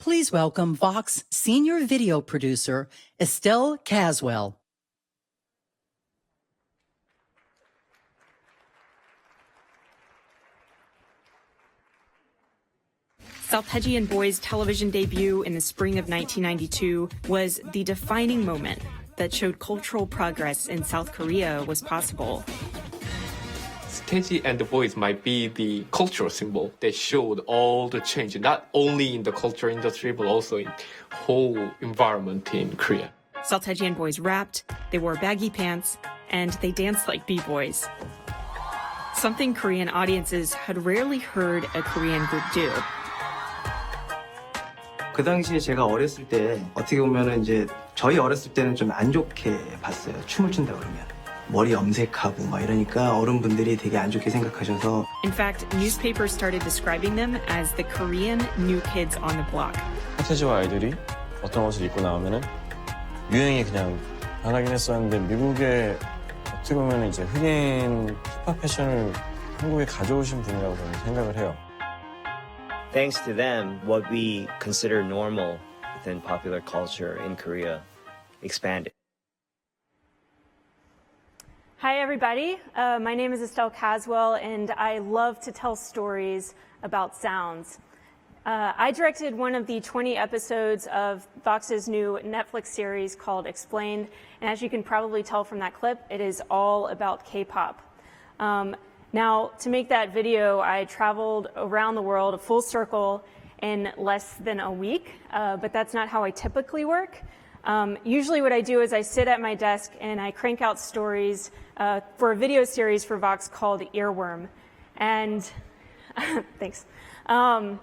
Please welcome Vox senior video producer, Estelle Caswell. Solfeggian Boy's television debut in the spring of 1992 was the defining moment that showed cultural progress in South Korea was possible. Solfeggi and the Boys might be the cultural symbol that showed all the change, not only in the culture industry, but also in whole environment in Korea. Solfeggian Boys rapped, they wore baggy pants, and they danced like b-boys. Something Korean audiences had rarely heard a Korean group do. 그 당시에 제가 어렸을 때 어떻게 보면은 이제 저희 어렸을 때는 좀 안 좋게 봤어요. 춤을 춘다 그러면 머리 염색하고 막 이러니까 어른분들이 되게 안 좋게 생각하셔서. In fact, newspapers started describing them as the Korean new kids on the block. 서태지와 아이들이 어떤 옷을 입고 나오면은 유행이 그냥 변하긴 했었는데 미국에 어떻게 보면 이제 흑인 힙합 패션을 한국에 가져오신 분이라고 저는 생각을 해요. Thanks to them, what we consider normal within popular culture in Korea expanded. Hi, everybody. My name is Estelle Caswell, and I love to tell stories about sounds. I directed one of the 20 episodes of Vox's new Netflix series called Explained, and as you can probably tell from that clip, it is all about K-pop. Now, to make that video, I traveled around the world a full circle in less than a week, but that's not how I typically work. Usually what I do is I sit at my desk and I crank out stories for a video series for Vox called Earworm. And thanks. And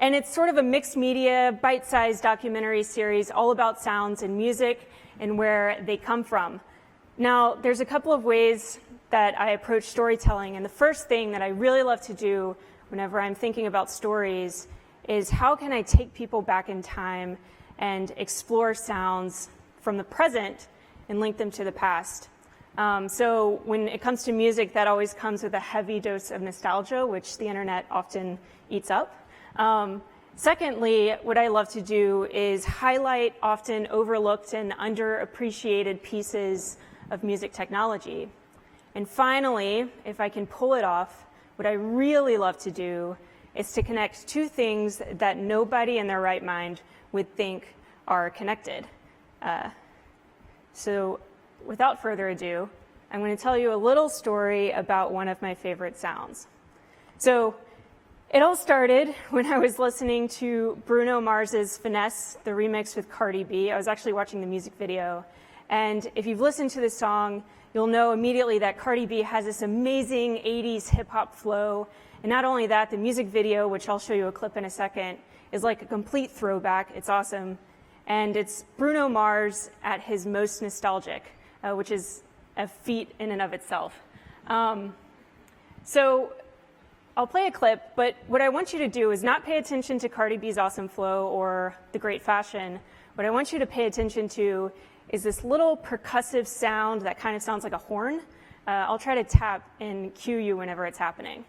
it's sort of a mixed media, bite-sized documentary series all about sounds and music and where they come from. Now, there's a couple of ways that I approach storytelling, and the first thing that I really love to do whenever I'm thinking about stories is how can I take people back in time and explore sounds from the present and link them to the past. So when it comes to music, that always comes with a heavy dose of nostalgia, which the internet often eats up. Secondly, what I love to do is highlight often overlooked and underappreciated pieces of music technology. And finally, if I can pull it off, what I really love to do is to connect two things that nobody in their right mind would think are connected. So without further ado, I'm going to tell you a little story about one of my favorite sounds. So it all started when I was listening to Bruno Mars's Finesse, the remix with Cardi B. I was actually watching the music video. And if you've listened to this song, you'll know immediately that Cardi B has this amazing 80s hip-hop flow. And not only that, the music video, which I'll show you a clip in a second, is like a complete throwback. It's awesome. And it's Bruno Mars at his most nostalgic, which is a feat in and of itself. So I'll play a clip, but what I want you to do is not pay attention to Cardi B's awesome flow or the great fashion. What I want you to pay attention to is this little percussive sound that kind of sounds like a horn. I'll try to tap and cue you whenever it's happening.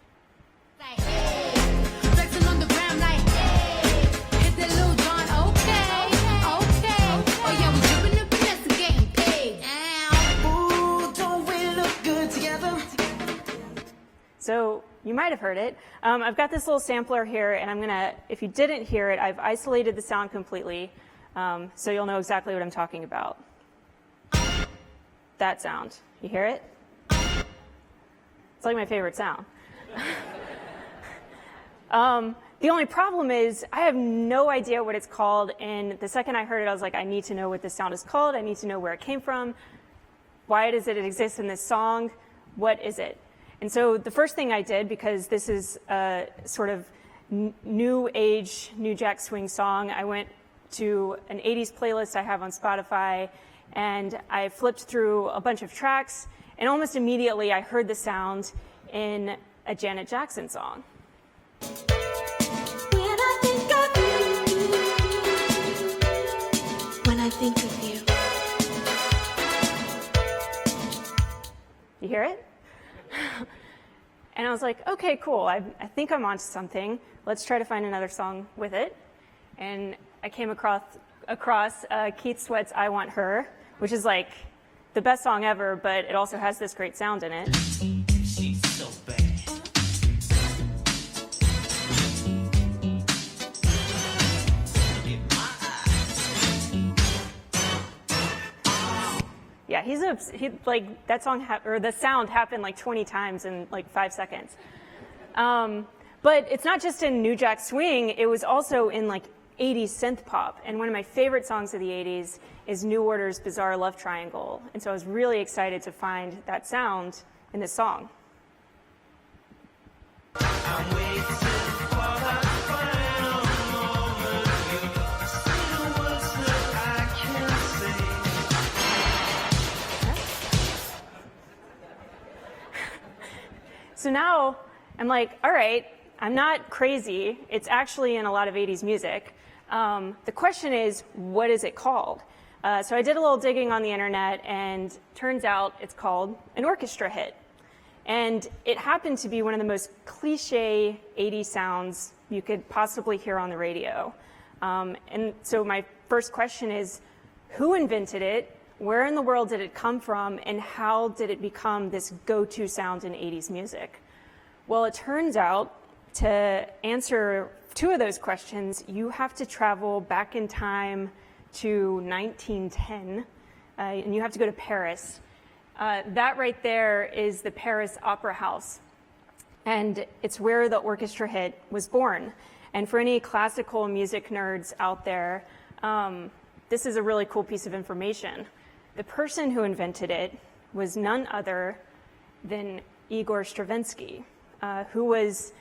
So you might have heard it. I've got this little sampler here, and I'm gonna, if you didn't hear it, I've isolated the sound completely, so you'll know exactly what I'm talking about. That sound. You hear it? It's like my favorite sound. The only problem is I have no idea what it's called, and the second I heard it, I was like, I need to know what this sound is called. I need to know where it came from. Why does it exist in this song? What is it? And so the first thing I did, because this is a sort of new age, new jack swing song, I went to an 80s playlist I have on Spotify, and I flipped through a bunch of tracks, and almost immediately I heard the sound in a Janet Jackson song. When I think of you, when I think of you. You hear it? And I was like, okay, cool. I think I'm onto something. Let's try to find another song with it. and I came across Keith Sweat's I Want Her, which is like the best song ever, but it also has this great sound in it. She's so bad. Yeah, like that song or the sound happened like 20 times in like 5 seconds. But it's not just in New Jack Swing, it was also in like 80s synth pop. And one of my favorite songs of the 80s is New Order's Bizarre Love Triangle. And so I was really excited to find that sound in this song. I'm waiting for that final moment. You say the words that I can't say. So now I'm like, all right, I'm not crazy. It's actually in a lot of 80s music. The question is, what is it called? So I did a little digging on the internet, and turns out it's called an orchestra hit. And it happened to be one of the most cliche 80s sounds you could possibly hear on the radio. And so my first question is, who invented it? Where in the world did it come from? And how did it become this go-to sound in 80s music? Well, it turns out to answer two of those questions, you have to travel back in time to 1910, and you have to go to Paris. That right there is the Paris Opera House, and it's where the orchestra hit was born. And for any classical music nerds out there, this is a really cool piece of information. The person who invented it was none other than Igor Stravinsky, who was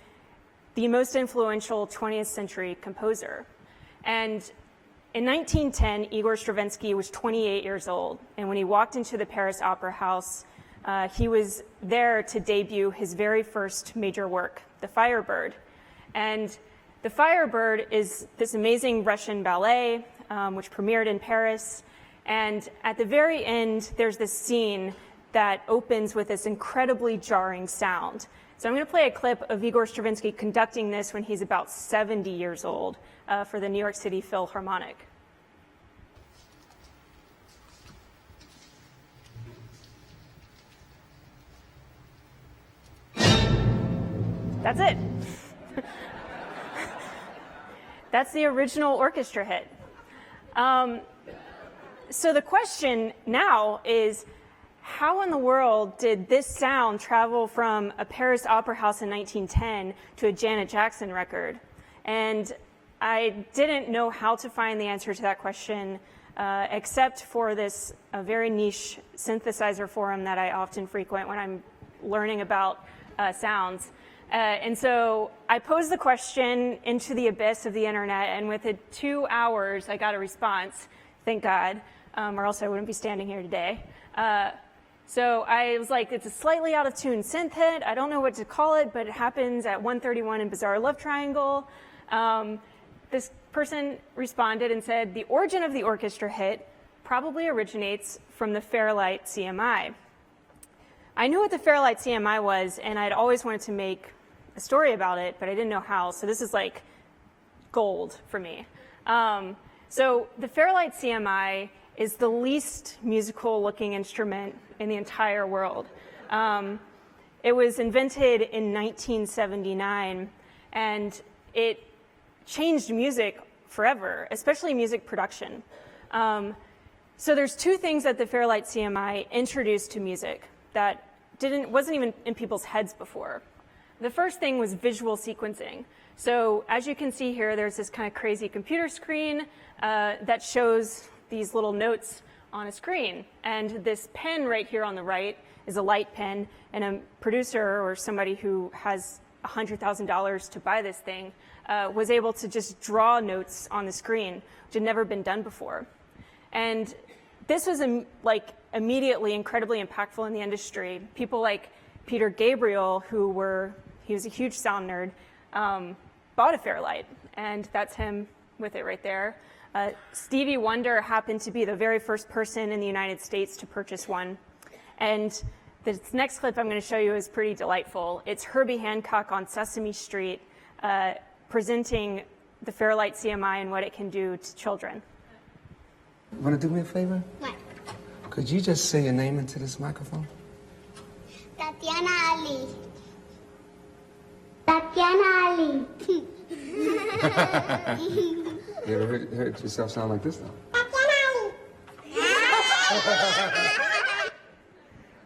the most influential 20th century composer. And in 1910, Igor Stravinsky was 28 years old. And when he walked into the Paris Opera House, he was there to debut his very first major work, The Firebird. And The Firebird is this amazing Russian ballet, which premiered in Paris. And at the very end, there's this scene that opens with this incredibly jarring sound. So I'm going to play a clip of Igor Stravinsky conducting this when he's about 70 years old for the New York City Philharmonic. That's it. That's the original orchestra hit. So the question now is, how in the world did this sound travel from a Paris opera house in 1910 to a Janet Jackson record? And I didn't know how to find the answer to that question, except for this very niche synthesizer forum that I often frequent when I'm learning about sounds. And so I posed the question into the abyss of the internet, and within 2 hours, I got a response, thank God, or else I wouldn't be standing here today. So I was like, it's a slightly out of tune synth hit. I don't know what to call it, but it happens at 131 in Bizarre Love Triangle. This person responded and said, the origin of the orchestra hit probably originates from the Fairlight CMI. I knew what the Fairlight CMI was, and I'd always wanted to make a story about it, but I didn't know how. So this is like gold for me. So the Fairlight CMI is the least musical looking instrument in the entire world. It was invented in 1979, and it changed music forever, especially music production. So there's two things that the Fairlight CMI introduced to music that wasn't even in people's heads before. The first thing was visual sequencing. So as you can see here, there's this kind of crazy computer screen that shows these little notes on a screen. And this pen right here on the right is a light pen, and a producer or somebody who has $100,000 to buy this thing was able to just draw notes on the screen, which had never been done before. And this was immediately incredibly impactful in the industry. People like Peter Gabriel, he was a huge sound nerd, bought a Fairlight, and that's him with it right there. Stevie Wonder happened to be the very first person in the United States to purchase one. And this next clip I'm going to show you is pretty delightful. It's Herbie Hancock on Sesame Street presenting the Fairlight CMI and what it can do to children. Want to do me a favor? What? Could you just say your name into this microphone? Tatiana Ali. Tatiana Ali. You ever heard yourself sound like this though? Tatiana Ali.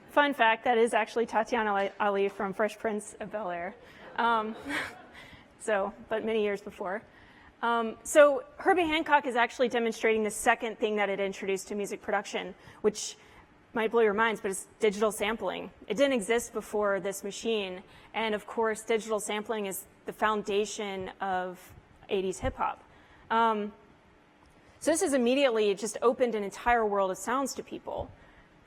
Fun fact, that is actually Tatiana Ali from Fresh Prince of Bel-Air. But many years before. So Herbie Hancock is actually demonstrating the second thing that it introduced to music production, which might blow your minds, but it's digital sampling. It didn't exist before this machine. And of course, digital sampling is the foundation of 80s hip hop. So this has immediately just opened an entire world of sounds to people.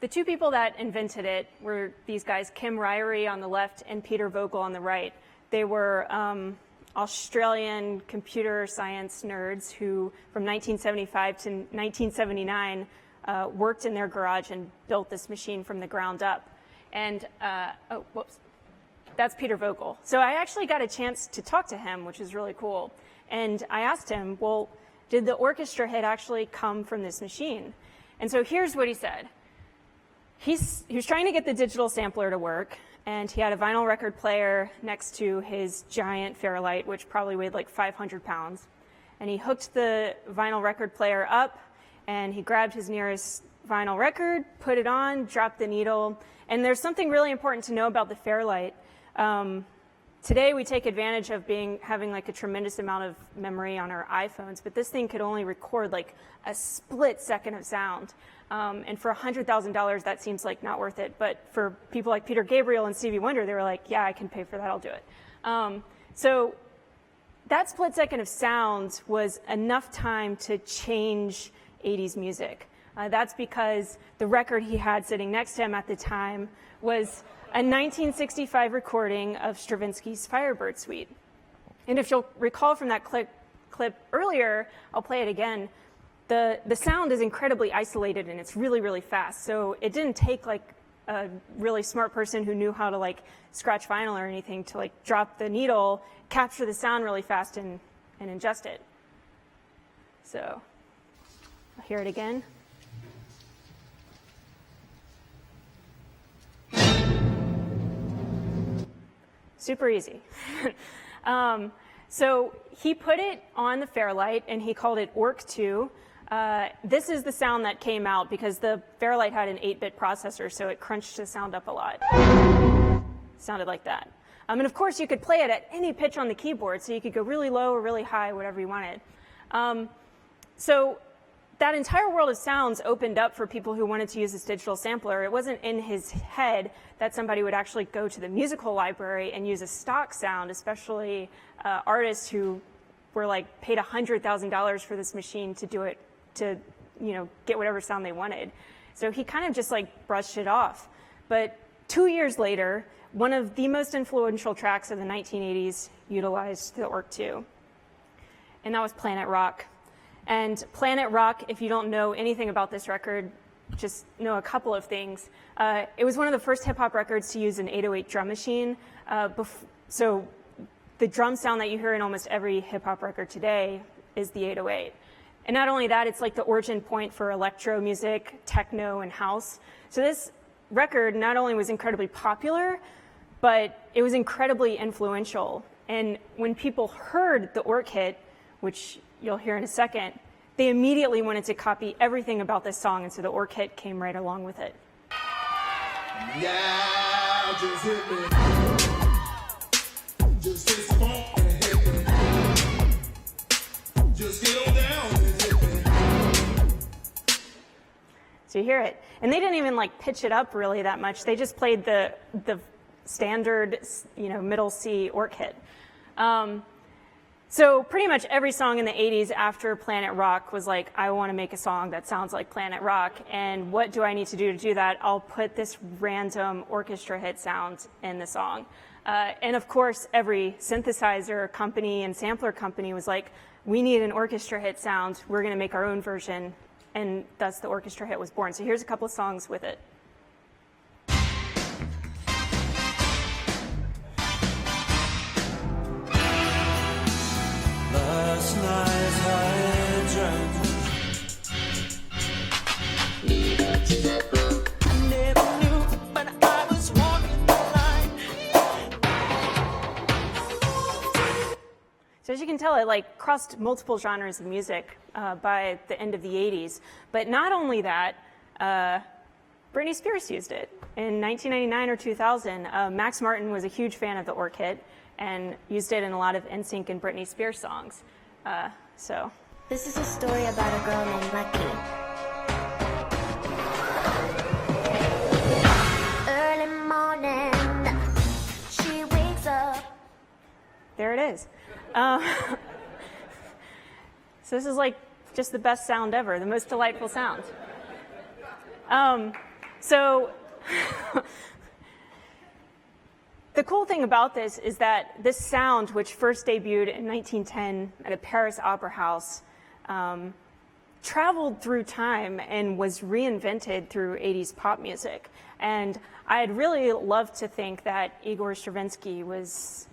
The two people that invented it were these guys, Kim Ryrie on the left and Peter Vogel on the right. They were Australian computer science nerds who, from 1975 to 1979, worked in their garage and built this machine from the ground up. And, that's Peter Vogel. So I actually got a chance to talk to him, which is really cool. And I asked him, well, did the orchestra hit actually come from this machine? And so here's what he said. He was trying to get the digital sampler to work, and he had a vinyl record player next to his giant Fairlight, which probably weighed like 500 pounds. And he hooked the vinyl record player up, and he grabbed his nearest vinyl record, put it on, dropped the needle. And there's something really important to know about the Fairlight. Today we take advantage of having like a tremendous amount of memory on our iPhones, but this thing could only record like a split second of sound. And for $100,000, that seems like not worth it. But for people like Peter Gabriel and Stevie Wonder, they were like, yeah, I can pay for that, I'll do it. So that split second of sound was enough time to change 80s music. That's because the record he had sitting next to him at the time was a 1965 recording of Stravinsky's Firebird Suite. And if you'll recall from that clip earlier, I'll play it again, the sound is incredibly isolated and it's really, really fast. So it didn't take like a really smart person who knew how to like scratch vinyl or anything to like drop the needle, capture the sound really fast and ingest it. So I'll hear it again. Super easy. So he put it on the Fairlight and he called it Orc 2. This is the sound that came out because the Fairlight had an 8-bit processor, so it crunched the sound up a lot. Sounded like that. And of course, you could play it at any pitch on the keyboard, so you could go really low or really high, whatever you wanted. So that entire world of sounds opened up for people who wanted to use this digital sampler. It wasn't in his head that somebody would actually go to the musical library and use a stock sound, especially artists who were like paid $100,000 for this machine to do it, to get whatever sound they wanted. So he kind of just like brushed it off. But 2 years later, one of the most influential tracks of the 1980s utilized the Orc 2, and that was Planet Rock. And Planet Rock, if you don't know anything about this record, just know a couple of things. It was one of the first hip-hop records to use an 808 drum machine. So the drum sound that you hear in almost every hip-hop record today is the 808. And not only that, it's like the origin point for electro music, techno, and house. So this record not only was incredibly popular, but it was incredibly influential. And when people heard the Orc hit, which you'll hear in a second, they immediately wanted to copy everything about this song, and so the Orc hit came right along with it. Yeah, just hit me. Just hit some and hit me. Just get on down and hit me. So you hear it. And they didn't even like pitch it up really that much. They just played the standard, middle C Orc hit. So pretty much every song in the 80s after Planet Rock was like, I want to make a song that sounds like Planet Rock, and what do I need to do that? I'll put this random orchestra hit sound in the song. And of course, every synthesizer company and sampler company was like, we need an orchestra hit sound. We're going to make our own version, and thus the orchestra hit was born. So here's a couple of songs with it. Last night can tell, it like crossed multiple genres of music by the end of the 80s. But not only that, Britney Spears used it. In 1999 or 2000, Max Martin was a huge fan of the orchid and used it in a lot of NSYNC and Britney Spears songs. So This is a story about a girl named Lucky. Early morning, she wakes up. there it is. So this is like just the best sound ever, the most delightful sound. So the cool thing about this is that this sound, which first debuted in 1910 at a Paris opera house, traveled through time and was reinvented through 80s pop music. And I'd really love to think that Igor Stravinsky was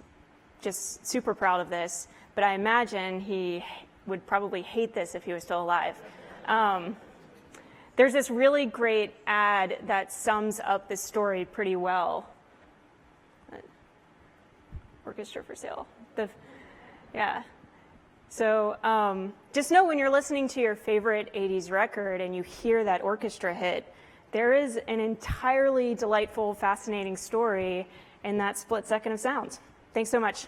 just super proud of this, but I imagine he would probably hate this if he was still alive. There's this really great ad that sums up this story pretty well. Orchestra for sale. Yeah. So just know when you're listening to your favorite 80s record and you hear that orchestra hit, there is an entirely delightful, fascinating story in that split second of sound. Thanks so much.